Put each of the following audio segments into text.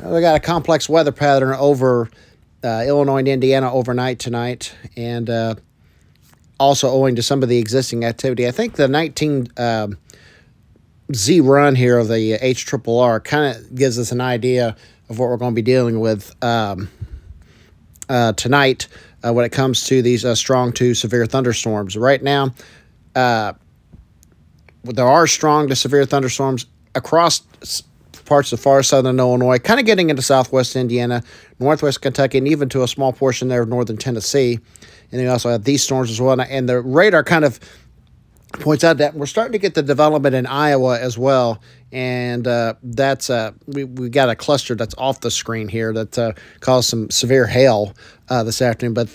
We got a complex weather pattern over Illinois and Indiana overnight tonight, and also owing to some of the existing activity. I think the 19 Z run here of the HRRR kind of gives us an idea of what we're going to be dealing with tonight when it comes to these strong to severe thunderstorms. Right now, there are strong to severe thunderstorms across parts of far southern Illinois, kind of getting into southwest Indiana, northwest Kentucky, and even to a small portion there of northern Tennessee. And you also have these storms as well. And the radar kind of points out that we're starting to get the development in Iowa as well. And that's we got a cluster that's off the screen here that caused some severe hail this afternoon. But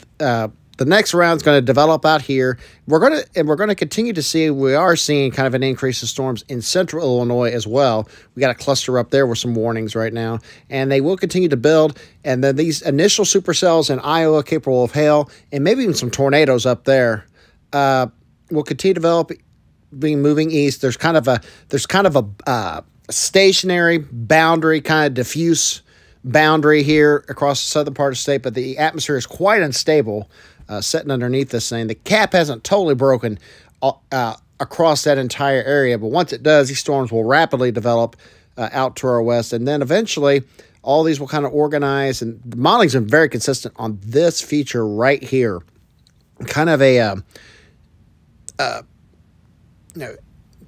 the next round is going to develop out here. We're going to continue to see. We are seeing kind of an increase in storms in central Illinois as well. We got a cluster up there with some warnings right now, and they will continue to build. And then these initial supercells in Iowa capable of hail and maybe even some tornadoes up there will continue to develop, moving east. There's kind of a stationary boundary, kind of diffuse boundary here across the southern part of the state, but the atmosphere is quite unstable sitting underneath this thing. The cap hasn't totally broken across that entire area, but once it does, these storms will rapidly develop out to our west, and then eventually all these will kind of organize, and the modeling's been very consistent on this feature right here. Kind of a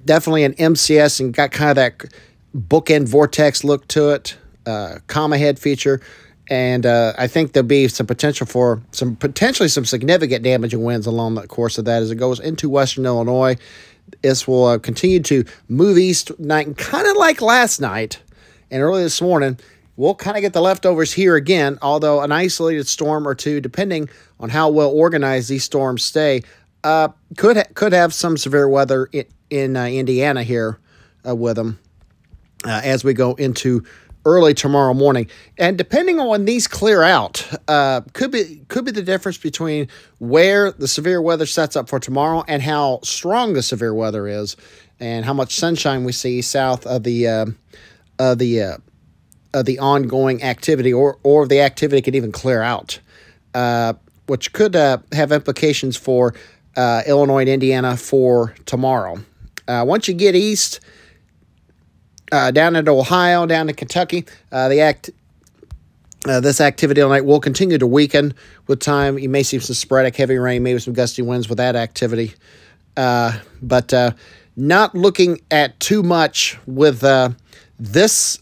definitely an MCS, and got kind of that bookend vortex look to it, comma head feature. And I think there'll be some potential for potentially some significant damaging winds along the course of that as it goes into western Illinois. This will continue to move east tonight, and kind of like last night and early this morning, we'll kind of get the leftovers here again, although an isolated storm or two, depending on how well organized these storms stay, could have some severe weather in Indiana here with them as we go into early tomorrow morning. And depending on when these clear out, could be the difference between where the severe weather sets up for tomorrow and how strong the severe weather is, and how much sunshine we see south of the ongoing activity, or the activity could even clear out, which could have implications for Illinois and Indiana for tomorrow. Once you get east, down into Ohio, down to Kentucky, this activity tonight will continue to weaken with time. You may see some sporadic heavy rain, maybe some gusty winds with that activity, but not looking at too much with this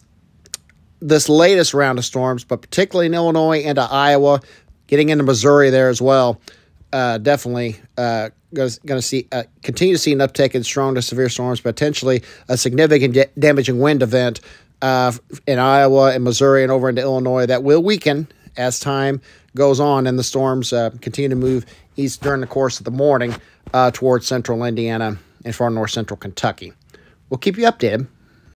latest round of storms, but particularly in Illinois and Iowa, getting into Missouri there as well. Definitely going to see continue to see an uptick in strong to severe storms, potentially a significant damaging wind event in Iowa and Missouri and over into Illinois that will weaken as time goes on, and the storms continue to move east during the course of the morning towards central Indiana and far north central Kentucky. We'll keep you updated.